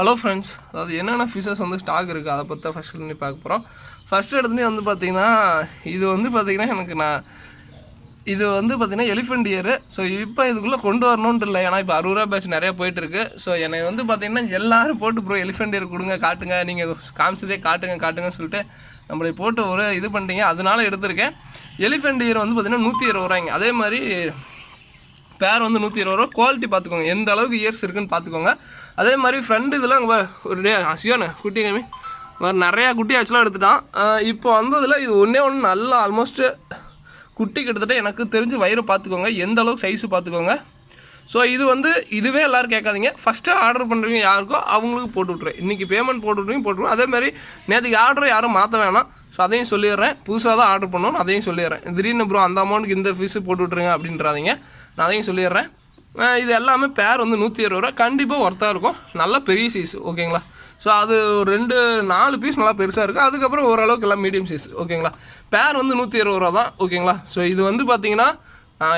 Hello friends, அதாவது என்னென்ன fishes வந்து ஸ்டாக் இருக்குது அதை பற்றி ஃபஸ்ட் பண்ணி பார்க்க போகிறோம். ஃபஸ்ட்டு இடத்துலேயே வந்து பார்த்திங்கன்னா இது வந்து பார்த்திங்கன்னா இது வந்து பார்த்திங்கன்னா எலிஃபெண்ட் இயரு. ஸோ இப்போ இதுக்குள்ளே கொண்டு வரணுன்ட்டு இல்லை, ஏன்னா இப்போ 60 ரூபா பேட்ச் நிறையா போயிட்டுருக்கு. ஸோ என்னை வந்து பார்த்திங்கன்னா எல்லோரும் போட்டு ப்ரோ எலிஃபெண்ட் இயர் கொடுங்க, காட்டுங்க, நீங்கள் காமிச்சதே காட்டுங்கன்னு சொல்லிட்டு நம்மளை போட்டு ஒரு இது பண்ணிட்டீங்க. அதனால எடுத்திருக்கேன். எலிஃபெண்ட் இயர் வந்து பார்த்திங்கன்னா 120 ரூபாய்ங்க. அதே மாதிரி பேர் வந்து 120 ரூபா. குவாலிட்டி பார்த்துக்கோங்க, எந்த அளவுக்கு இயர்ஸ் இருக்குன்னு பார்த்துக்கோங்க. அதே மாதிரி ஃப்ரெண்டு இதெல்லாம் அங்கே ஒரு சியோனு குட்டி கம்மி நிறையா குட்டி ஆக்சுவலாக எடுத்துட்டான். இப்போ வந்ததில் இது ஒன்றே நல்லா ஆல்மோஸ்ட்டு குட்டி கிட்டத்தட்ட எனக்கு தெரிஞ்சு வயிறு பார்த்துக்கோங்க, எந்த அளவுக்கு சைஸு பார்த்துக்கோங்க. ஸோ இது வந்து இதுவே எல்லோரும் கேட்காதீங்க. ஃபஸ்ட்டு ஆர்டர் பண்ணுறீங்க யாருக்கோ அவங்களுக்கு போட்டு விட்ருவேன். இன்றைக்கி பேமெண்ட் போட்டுவிட்ருவேன். அதேமாதிரி நேற்றுக்கு ஆர்டர் யாரும் மாற்ற வேணாம். ஸோ அதையும் சொல்லிடுறேன். புதுசாக தான் ஆர்டர் பண்ணணும், அதையும் சொல்லிடுறேன். திடீர்னு ப்ரோ அந்த அமௌண்ட்டுக்கு இந்த ஃபீஸு போட்டு விட்ருங்க அப்படின்றாதீங்க, நான் அதையும் சொல்லிடுறேன். இது எல்லாமே பேர் வந்து 120 ரூபா. கண்டிப்பாக ஒர்த்தாக இருக்கும், நல்ல பெரிய சைஸ், ஓகேங்களா. ஸோ அது ஒரு 2-4 பீஸ் நல்லா பெருசாக இருக்குது. அதுக்கப்புறம் ஓரளவுக்கு எல்லாம் மீடியம் சைஸ், ஓகேங்களா. பேர் வந்து 120 ரூபா தான், ஓகேங்களா. ஸோ இது வந்து பார்த்தீங்கன்னா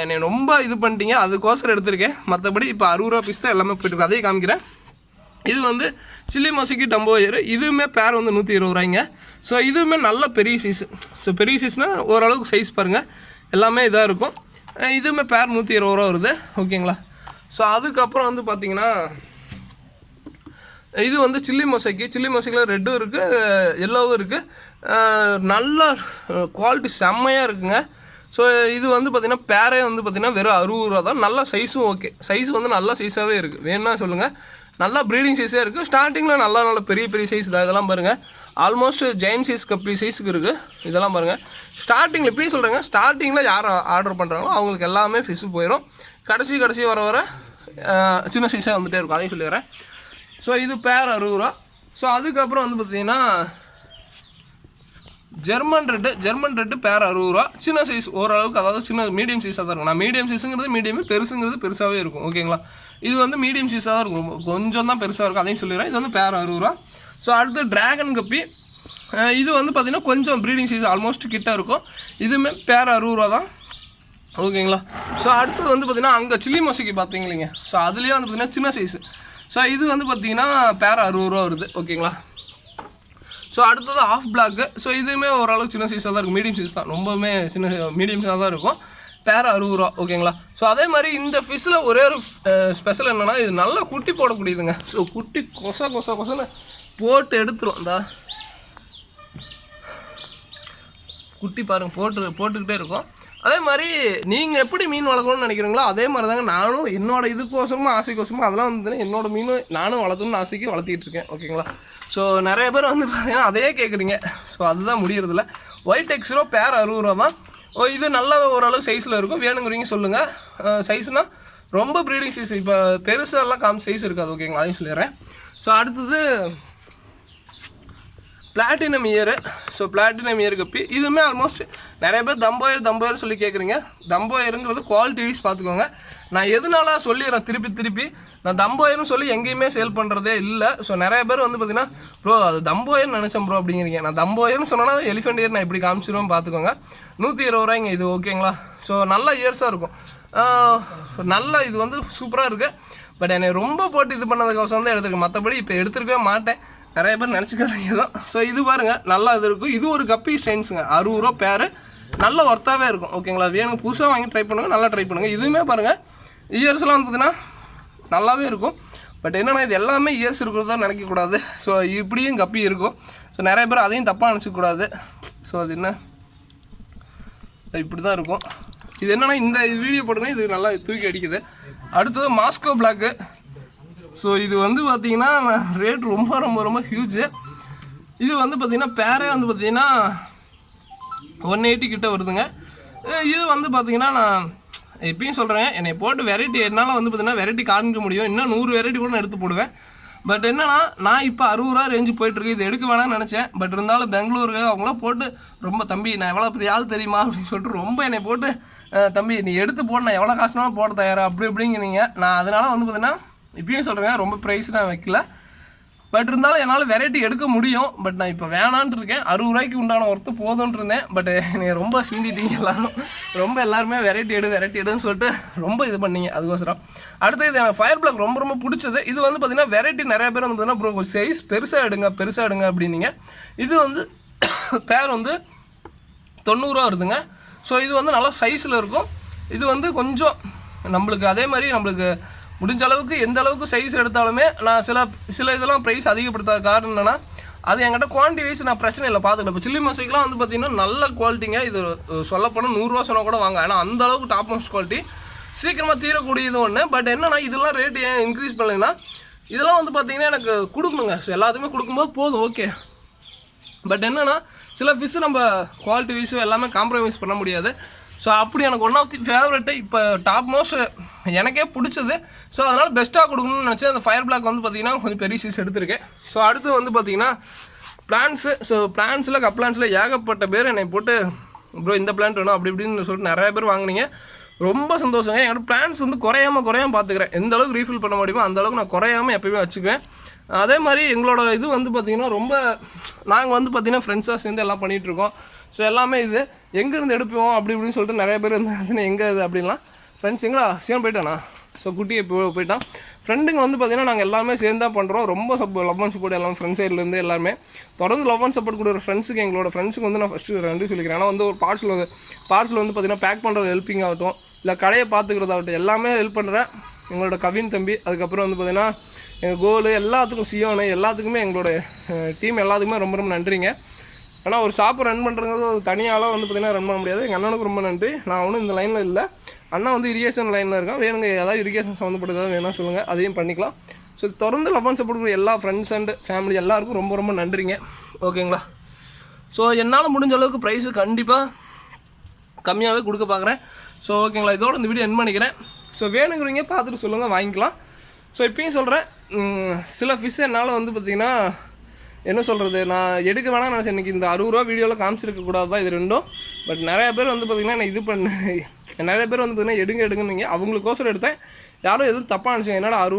என்னை ரொம்ப இது பண்ணிட்டீங்க, அதுக்கோசரம் எடுத்திருக்கேன். மற்றபடி இப்போ 60 ரூபா பீஸ் தான் எல்லாமே போய்ட்டு, அதையும் காமிக்கிறேன். இது வந்து சில்லி மொசைக்கு டம்போ இயர். இதுவுமே பேர் வந்து 120 ரூபாய்ங்க. ஸோ இதுவுமே நல்ல பெரிய சைஸ். ஸோ பெரிய சைஸ்னால் ஓரளவுக்கு சைஸ் பாருங்கள், எல்லாமே இதாக இருக்கும். இதுவுமே பேர் 120 ரூபா வருது, ஓகேங்களா. ஸோ அதுக்கப்புறம் வந்து பார்த்திங்கன்னா இது வந்து சில்லி மொசைக்கில் ரெட்டும் இருக்குது, எல்லோவும் இருக்குது. நல்ல குவாலிட்டி செம்மையாக இருக்குங்க. ஸோ இது வந்து பார்த்திங்கன்னா பேரே வந்து பார்த்திங்கன்னா வெறும் 60 ரூபா தான். நல்ல சைஸும் ஓகே, சைஸ் வந்து நல்ல சைஸாகவே இருக்குது. வேணும்னா சொல்லுங்கள், நல்லா ப்ரீடிங் சைஸாக இருக்குது. ஸ்டார்டிங்கில் நல்ல பெரிய சைஸ் தான். இதெல்லாம் பாருங்கள், ஆல்மோஸ்ட் ஜெயின் சைஸ் கப்பி சைஸுக்கு இருக்குது. இதெல்லாம் பாருங்கள். ஸ்டார்டிங்கில் இப்படியும் சொல்கிறேங்க, ஸ்டார்டிங்கில் யார் ஆர்டர் பண்ணுறாங்களோ அவங்களுக்கு எல்லாமே ஃபிஷ்ஷு போயிடும். கடைசி வர சின்ன சைஸாக வந்துகிட்டே இருக்கும், அதையும் சொல்லிடுறேன். ஸோ இது பேர் 60 ரூபா. ஸோ அதுக்கப்புறம் வந்து பார்த்திங்கன்னா ஜெர்மன் ரெட்டு பேர் 60 ரூபா. சின்ன சைஸ் ஓரளவுக்கு, அதாவது சின்ன மீடியம் சைஸாக தான் இருக்கும். நான் மீடியம் சைஸுங்கிறது மீடியம், பெருசுங்கிறது பெருசாகவே இருக்கும், ஓகேங்களா. இது வந்து மீடியம் சைஸாக தான் இருக்கும், கொஞ்சம் தான் பெருசாக இருக்கும், அதையும் சொல்லிடுறேன். இது வந்து பேர் 60 ரூபா. ஸோ அடுத்து டிராகன் கப்பி. இது வந்து பார்த்திங்கன்னா கொஞ்சம் ப்ரீடிங் சைஸ் ஆல்மோஸ்ட் கிட்ட இருக்கும். இதுவுமே பேர் 60 ரூபா தான், ஓகேங்களா. ஸோ அடுத்தது வந்து பார்த்திங்கன்னா அங்கே சில்லி மொசைக்கு பார்த்தீங்களீங்க. ஸோ அதுலேயே வந்து பார்த்திங்கன்னா சின்ன சைஸு. ஸோ இது வந்து பார்த்திங்கன்னா பேர் 60 ரூபா வருது, ஓகேங்களா. ஸோ அடுத்தது ஆஃப் பிளாக்கு. ஸோ இதுவுமே ஓரளவுக்கு சின்ன சைஸாக தான் இருக்கும், மீடியம் சைஸ் தான், ரொம்பவுமே மீடியம் சைஸாக தான் இருக்கும். பேர் 60 ரூபா, ஓகேங்களா. ஸோ அதே மாதிரி இந்த ஃபிஷ்ஷில் ஒரே ஒரு ஸ்பெஷல் என்னென்னா, இது நல்லா குட்டி போடக்கூடியதுங்க. ஸோ குட்டி கொசன்னு போட்டு எடுத்துரும். இந்த குட்டி பாருங்கள் போட்டுக்கிட்டே இருக்கும். அதே மாதிரி நீங்கள் எப்படி மீன் வளர்க்கணும்னு நினைக்கிறீங்களோ அதே மாதிரி தாங்க நானும் என்னோட இதுக்கோசமாக ஆசைக்கோசமாக அதெல்லாம் வந்து என்னோட மீன் நானும் வளர்த்தணும்னு ஆசைக்கு வளர்த்திக்கிட்டு இருக்கேன், ஓகேங்களா. ஸோ நிறைய பேர் வந்து பார்த்தீங்கன்னா அதையே கேட்குறீங்க. ஸோ அதுதான் முடியறதில்ல. ஒயிட் எக்ஸ்ரோ பேர் 60 ரூபா தான். இது நல்ல ஓரளவு சைஸில் இருக்கும், வேணுங்கிறீங்க சொல்லுங்கள். சைஸ்னால் ரொம்ப ப்ரீடிங் சைஸ், இப்போ பெருசாலாம் சைஸ் இருக்காது, ஓகேங்களா, அதையும் சொல்லிடுறேன். ஸோ அடுத்தது platinum year. So platinum year கப்பி. இதுவுமே ஆல்மோஸ்ட் நிறைய பேர் தம்போயர் சொல்லி கேட்குறீங்க. தம்போயருங்கிறது குவாலிட்டி வைஸ் பார்த்துக்கோங்க. நான் எதனால சொல்லிடுறேன் திருப்பி நான் தம்போயர்னு சொல்லி எங்கேயுமே சேல் பண்ணுறதே இல்லை. ஸோ நிறைய பேர் வந்து பார்த்திங்கன்னா ப்ரோ அது தம்போயர்னு நினச்சேன் ப்ரோ அப்படிங்கிறீங்க. நான் தம்போயர்னு சொன்னால் எலிஃபெண்ட் இயர் நான் இப்படி காமிச்சிடுவேன் பார்த்துக்கோங்க. 120 ரூபாய்ங்க இது, ஓகேங்களா. ஸோ நல்ல இயர்ஸாக இருக்கும், நல்ல இது வந்து சூப்பராக இருக்குது. பட் என்னை ரொம்ப போட்டு இது பண்ணதுக்கோசரம் தான் எடுத்துருக்கேன், மற்றபடி இப்போ எடுத்துருக்கவே மாட்டேன். நிறைய பேர் நினச்சிக்கிறாங்க தான். ஸோ இது பாருங்கள், நல்லா இது இருக்கும். இது ஒரு கப்பி ஸ்டைன்ஸுங்க, 60 ரூபா பேர், நல்ல ஒர்த்தாகவே இருக்கும், ஓகேங்களா. வேணும் புதுசாக வாங்கி ட்ரை பண்ணுங்கள், நல்லா ட்ரை பண்ணுங்கள். இதுவுமே பாருங்கள் இயர்ஸ்லாம் வந்து பார்த்திங்கன்னா நல்லாவே இருக்கும். பட் என்னென்னா இது எல்லாமே இயர்ஸ் இருக்கிறதா நினைக்கக்கூடாது. ஸோ இப்படியும் கப்பி இருக்கும். ஸோ நிறைய பேர் அதையும் தப்பாக நினச்சிக்கூடாது. ஸோ அது என்ன இப்படி தான் இருக்கும். இது என்னென்னா இந்த வீடியோ போட்டுங்கன்னா இது நல்லா தூக்கி அடிக்குது. அடுத்தது மாஸ்கோ பிளாக்கு. ஸோ இது வந்து பார்த்திங்கன்னா ரேட் ரொம்ப ஹியூஜு. இது வந்து பார்த்திங்கன்னா பேரே வந்து பார்த்திங்கன்னா 180 கிட்ட வருதுங்க. இது வந்து பார்த்திங்கன்னா நான் எப்பயும் சொல்கிறேன், என்னை போட்டு வெரைட்டி என்னால் வந்து பார்த்திங்கன்னா வெரைட்டி காமிக்க முடியும். இன்னும் 100 வெரைட்டி கூட நான் எடுத்து போடுவேன். பட் என்னன்னா நான் இப்போ 60 ரூபா ரேஞ்சு போயிட்டுருக்கு. இது எடுக்க வேணாம்னு நினச்சேன். பட் இருந்தாலும் பெங்களூருக்கு அவங்களாம் போட்டு ரொம்ப தம்பி நான் எவ்வளோ பெரிய ஆள் தெரியுமா அப்படின்னு சொல்லிட்டு ரொம்ப என்னை போட்டு தம்பி நீ எடுத்து போட்டு நான் எவ்வளோ காசுனாலும் போட தயாரா அப்படிங்கிறீங்க. நான் அதனால் வந்து பார்த்திங்கன்னா இப்பயும் சொல்கிறேன், ரொம்ப ப்ரைஸ் நான் வைக்கல. பட் இருந்தாலும் என்னால் வெரைட்டி எடுக்க முடியும். பட் நான் இப்போ வேணான்ட்டு இருக்கேன். 60 ரூபாய்க்கு உண்டான ஒர்த்து போதும்னு இருந்தேன். பட் நீங்கள் ரொம்ப சீண்டிட்டீங்க எல்லாரும். ரொம்ப எல்லாருமே வெரைட்டி எடுன்னு சொல்லிட்டு ரொம்ப இது பண்ணீங்க. அதுக்கோசரம் அடுத்து இது எனக்கு ஃபயர் பிளாக் ரொம்ப ரொம்ப பிடிச்சது. இது வந்து பார்த்தீங்கன்னா வெரைட்டி நிறைய பேர் வந்து பார்த்தீங்கன்னா ப்ரோ சைஸ் பெருசாக எடுங்க அப்படின்னீங்க. இது வந்து பேர் வந்து 90 ரூபா வருதுங்க. ஸோ இது வந்து நல்லா சைஸில் இருக்கும். இது வந்து கொஞ்சம் நம்மளுக்கு அதே மாதிரி நம்மளுக்கு முடிஞ்ச அளவுக்கு எந்த அளவுக்கு சைஸ் எடுத்தாலுமே நான் சில இதெல்லாம் ப்ரைஸ் அதிகப்படுத்தாத காரணம் என்னென்னா அது என்கிட்ட குவான்டிட்டி வைஸ் நான் பிரச்சனை இல்லை பார்த்துக்கலாம். இப்போ சில்லி மசாலாலாம் வந்து பார்த்திங்கன்னா நல்ல குவாலிட்டிங்க. இது சொல்லப்போனால் 100 ரூபா சொன்னால் கூட வாங்க. ஏன்னா அந்த அளவுக்கு டாப் மோஸ்ட் குவாலிட்டி சீக்கிரமாக தீரக்கூடியது ஒன்று. பட் என்னன்னா இதெல்லாம் ரேட்டு ஏன் இன்க்ரீஸ் பண்ணலைன்னா இதெல்லாம் வந்து பார்த்திங்கன்னா எனக்கு கொடுக்கணுங்க. ஸோ எல்லாத்துக்குமே கொடுக்கும்போது போதும் ஓகே. பட் என்னென்னா சில ஃபிஷ்ஷு நம்ம குவாலிட்டி வைஸு எல்லாமே காம்ப்ரமைஸ் பண்ண முடியாது. ஸோ அப்படி எனக்கு ஒன் ஆஃப் தி ஃபேவரெட்டு இப்போ டாப் மோஸ்ட் எனக்கே பிடிச்சது. ஸோ அதனால் பெஸ்ட்டாக கொடுக்கணும்னு நினச்சேன். அந்த ஃபயர் பிளாக் வந்து பார்த்திங்கன்னா கொஞ்சம் பெரிய சைஸ் எடுத்திருக்கேன். ஸோ அடுத்து வந்து பார்த்திங்கன்னா பிளான்ஸு. ஸோ பிளான்ஸில் கப்ளான்ஸில் ஏகப்பட்ட பேர் என்னை போட்டு ப்ரோ இந்த பிளான்ட் வேணும் அப்படி இப்படின்னு சொல்லிட்டு நிறைய பேர் வாங்கினீங்க. ரொம்ப சந்தோஷங்க. என்னோடய பிளான்ஸ் வந்து குறையாமல் பார்த்துக்கிறேன். எந்த அளவுக்கு ரீஃபில் பண்ண முடியுமோ அந்த அளவுக்கு நான் குறையாமல் எப்போயுமே வச்சுக்குவேன். அதே மாதிரி எங்களோட இது வந்து பார்த்திங்கன்னா ரொம்ப நாங்கள் வந்து பார்த்திங்கன்னா ஃப்ரெண்ட்ஸாக சேர்ந்து எல்லாம் பண்ணிகிட்ருக்கோம். ஸோ எல்லாமே இது எங்கேருந்து எடுப்போம் அப்படி இப்படின்னு சொல்லிட்டு நிறைய பேர் வந்து எங்கே இது அப்படின்லாம் ஃப்ரெண்ட்ஸ் எங்களா சீக்கிரம் போயிட்டானா. ஸோ குட்டியை போயிட்டான். ஃப்ரெண்டுங்க வந்து பார்த்திங்கன்னா நாங்கள் எல்லாமே சேர்ந்து தான் பண்ணுறோம். ரொம்ப லவ் அண்ட் சப்போர்ட் எல்லாம் ஃப்ரெண்ட்ஸ் சைட்லேருந்து எல்லாருமே தொடர்ந்து லவ் அண்ட் சப்போர்ட் கொடுக்குற ஃப்ரெண்ட்ஸுக்கு எங்களோட ஃப்ரெண்ட்ஸுக்கு வந்து நான் ஃபஸ்ட்டு நன்றி சொல்லிக்கிறேன். ஆனால் வந்து ஒரு பார்சல் வந்து பார்த்திங்கன்னா பேக் பண்ணுற ஹெல்ப்பிங் ஆகட்டும் இல்லை கடையை பார்த்துக்கிறதாகட்டும் எல்லாமே ஹெல்ப் பண்ணுறேன். எங்களோட கவின் தம்பி அதுக்கப்புறம் வந்து பார்த்திங்கன்னா எங்கள் கோலு எல்லாத்துக்கும் சியோனு எல்லாத்துக்குமே எங்களோட டீம் எல்லாத்துக்குமே ரொம்ப ரொம்ப நன்றிங்க. ஆனால் ஒரு ஷாப்பை ரன் பண்ணுறது ஒரு தனியாலாம் வந்து பார்த்திங்கன்னா ரன் பண்ண முடியாது. எங்கள் அண்ணனுக்கு ரொம்ப நன்றி. நான் ஒன்றும் இந்த லைனில் இல்லை. அண்ணா வந்து இரிகேஷன் லைனில் இருக்கான். வேணுங்க ஏதாவது இரிகேஷன் சம்மந்தப்பட்டதாக வேணால் சொல்லுங்கள், அதையும் பண்ணிக்கலாம். ஸோ தொடர்ந்து லவ் அண்ட் சப்போர்ட் கொடுக்குற எல்லா ஃப்ரெண்ட்ஸ் அண்ட் ஃபேமிலி எல்லாருக்கும் ரொம்ப ரொம்ப நன்றிங்க. ஓகேங்களா. ஸோ என்னால் முடிஞ்ச அளவுக்கு ப்ரைஸு கண்டிப்பாக கம்மியாகவே கொடுக்க பார்க்குறேன். ஸோ ஓகேங்களா. இதோட இந்த வீடியோ என் பண்ணிக்கிறேன். ஸோ வேணுங்கிறீங்க பார்த்துட்டு சொல்லுங்கள், வாங்கிக்கலாம். ஸோ இப்பயும் சொல்கிறேன் சில ஃபிஷ் என்னால் வந்து பார்த்திங்கன்னா என்ன சொல்கிறது நான் எடுக்க வேணாம் நினச்சேன். இன்றைக்கி இந்த 60 ரூபா வீடியோவில் காமிச்சிருக்கக்கூடாது தான் இது ரெண்டும். பட் நிறையா பேர் வந்து பார்த்திங்கன்னா நான் இது நிறைய பேர் வந்து பார்த்திங்கன்னா எடுங்கன்னு அவங்களுக்கோசரம் எடுத்தேன். யாரும் எதுவும் தப்பாக நினச்சிங்க. என்னடா 60